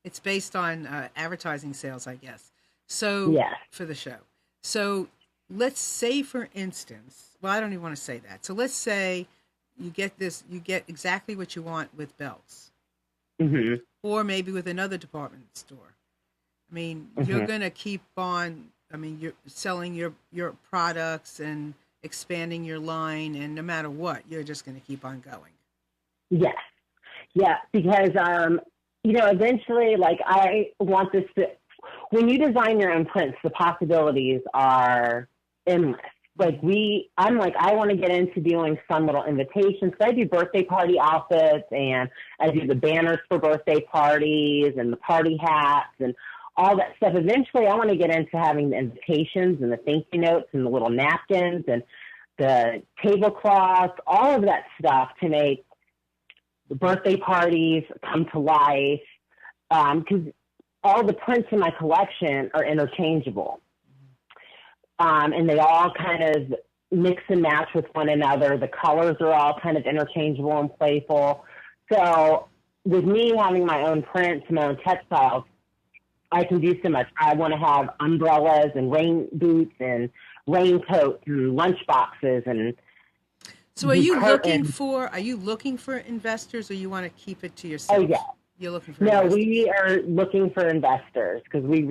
it's based on advertising sales, I guess. So yes. For the show. So let's say, for instance, well, I don't even want to say that. So let's say you get exactly what you want with belts, mm-hmm. or maybe with another department store. I mean, mm-hmm. you're going to keep on. I mean, you're selling your products and expanding your line, and no matter what, you're just going to keep on going. Yes. Yeah, because, eventually, like, I want this to, when you design your own prints, the possibilities are endless. Like, I want to get into doing some little invitations. So I do birthday party outfits, and I do the banners for birthday parties and the party hats and all that stuff. Eventually, I want to get into having the invitations and the thank you notes and the little napkins and the tablecloths, all of that stuff to make the birthday parties come to life. Because all the prints in my collection are interchangeable. And they all kind of mix and match with one another. The colors are all kind of interchangeable and playful. So with me having my own prints, my own textiles, I can do so much. I want to have umbrellas and rain boots and raincoats and lunch boxes and. So are you looking for investors, or you want to keep it to yourself? Oh yeah, you're looking for. No, investors. We are looking for investors because we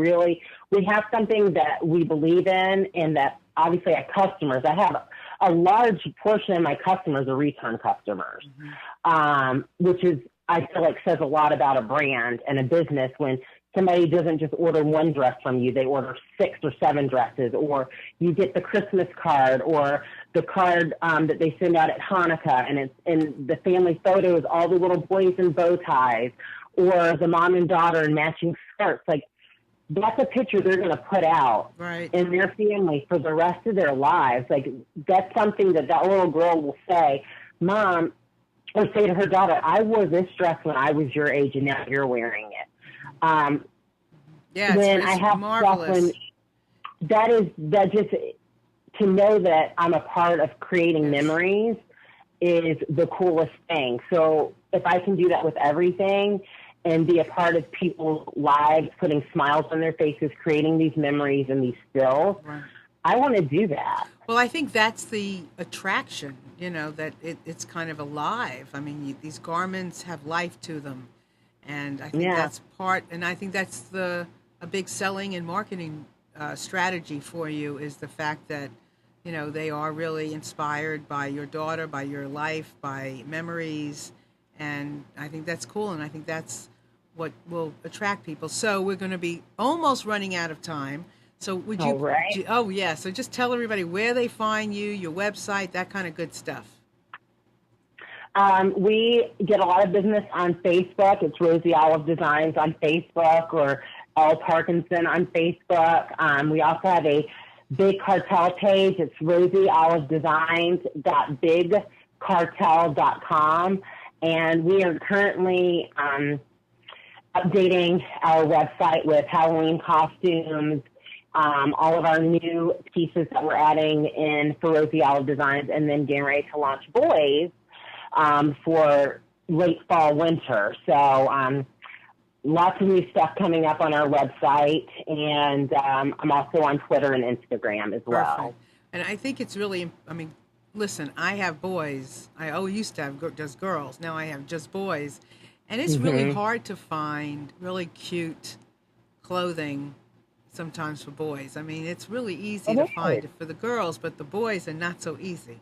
have something that we believe in, and that obviously our customers. I have a large portion of my customers are return customers, mm-hmm. Which is I feel like says a lot about a brand and a business when somebody doesn't just order one dress from you, they order 6 or 7 dresses, or you get the Christmas card or the card that they send out at Hanukkah, and it's in the family photos, all the little boys in bow ties, or the mom and daughter in matching skirts. Like, that's a picture they're going to put out in their family for the rest of their lives. Like, that's something that little girl will say, Mom, or say to her daughter, I wore this dress when I was your age, and now you're wearing it. When I have marvelous. That just to know that I'm a part of creating memories is the coolest thing. So if I can do that with everything and be a part of people's lives, putting smiles on their faces, creating these memories and these stills, I want to do that. Well, I think that's the attraction, that it's kind of alive. I mean, these garments have life to them. And I think that's I think that's a big selling and marketing strategy for you is the fact that, they are really inspired by your daughter, by your life, by memories. And I think that's cool. And I think that's what will attract people. So we're going to be almost running out of time. So would you? Right. Oh, yeah. So just tell everybody where they find you, your website, that kind of good stuff. We get a lot of business on Facebook. It's RoseOlive Designs on Facebook, or Elle Parkinson on Facebook. We also have a Big Cartel page. It's roseolivedesigns.bigcartel.com. And we are currently updating our website with Halloween costumes, all of our new pieces that we're adding in for RoseOlive Designs, and then getting ready to launch boys for late fall, winter. So lots of new stuff coming up on our website, and I'm also on Twitter and Instagram as well. Perfect. And I think it's really, I mean, listen, I have boys. I used to have just girls. Now I have just boys. And it's really hard to find really cute clothing sometimes for boys. I mean, it's really easy to find it for the girls, but the boys are not so easy.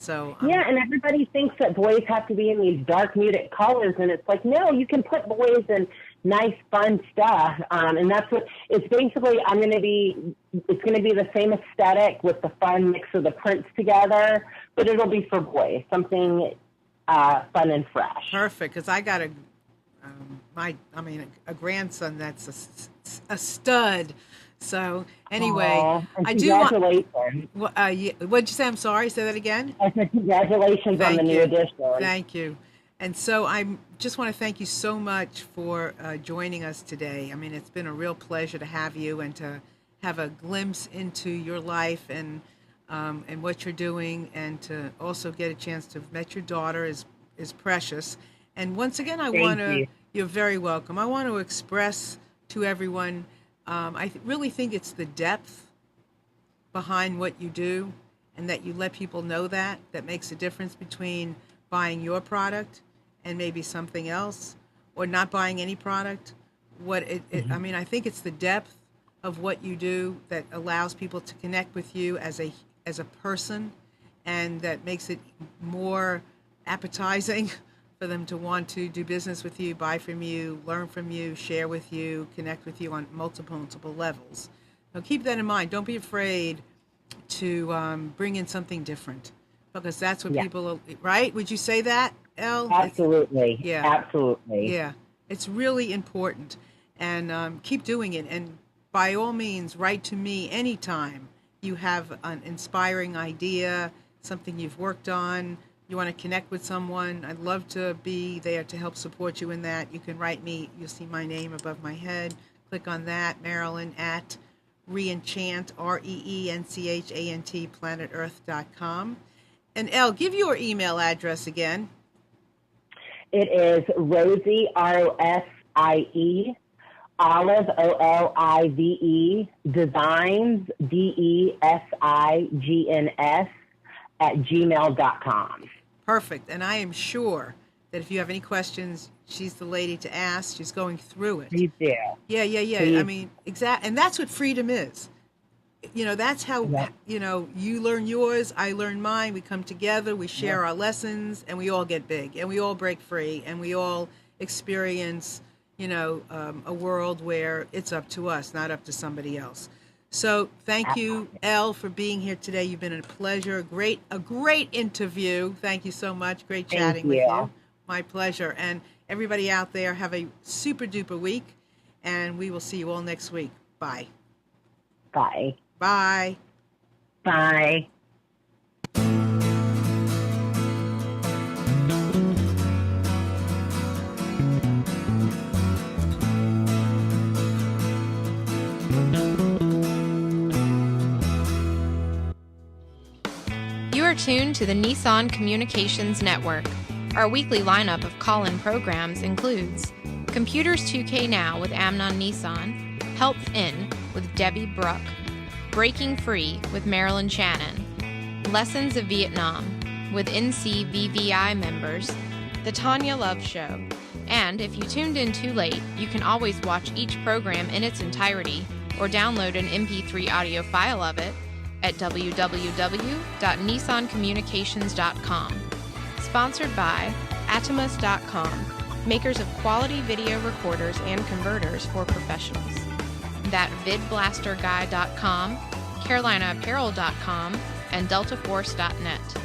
So yeah, and everybody thinks that boys have to be in these dark, muted colors, and it's like, no, you can put boys in nice, fun stuff, and that's what it's basically. It's going to be the same aesthetic with the fun mix of the prints together, but it'll be for boys, something fun and fresh. Perfect, because I got a grandson that's a stud. So anyway, I do want. What'd you say? I'm sorry. Say that again. I said congratulations on the new edition. Thank you. And so I just want to thank you so much for joining us today. I mean, it's been a real pleasure to have you and to have a glimpse into your life and what you're doing, and to also get a chance to have met your daughter is precious. And once again, you're very welcome. I want to express to everyone. I really think it's the depth behind what you do, and that you let people know that makes a difference between buying your product and maybe something else, or not buying any product. I mean, I think it's the depth of what you do that allows people to connect with you as a person, and that makes it more appetizing for them to want to do business with you, buy from you, learn from you, share with you, connect with you on multiple levels. Now keep that in mind. Don't be afraid to bring in something different, because that's what people, right? Would you say that, Elle? Absolutely. Yeah. Absolutely. Yeah. It's really important. And keep doing it. And by all means, write to me anytime you have an inspiring idea, something you've worked on, you want to connect with someone. I'd love to be there to help support you in that. You can write me. You'll see my name above my head. Click on that, Marilyn at reenchant, REENCHANT, planetearth.com. And Elle, give your email address again. It is Rosie, ROSIE, Olive, OLIVE, Designs, DESIGNS, @gmail.com. Perfect. And I am sure that if you have any questions, she's the lady to ask. She's going through it. Please do. Yeah. Please. I mean, exactly. And that's what freedom is. You know, that's how, you learn yours, I learn mine. We come together, we share our lessons, and we all get big, and we all break free, and we all experience, a world where it's up to us, not up to somebody else. So thank you, Elle, for being here today. You've been a pleasure, a great interview. Thank you so much. Great chatting with you. My pleasure. And everybody out there, have a super duper week, and we will see you all next week. Bye. Bye. Bye. Bye. You are tuned to the Nissan Communications Network. Our weekly lineup of call-in programs includes Computers 2K Now with Amnon Nissan, Health In with Debbie Bruck, Breaking Free with Marilyn Shannon, Lessons of Vietnam with NCVVI members, The Tanya Love Show, and if you tuned in too late, you can always watch each program in its entirety or download an MP3 audio file of it at www.nissancommunications.com. Sponsored by Atomus.com, makers of quality video recorders and converters for professionals. ThatVidBlasterGuy.com, CarolinaApparel.com, and DeltaForce.net.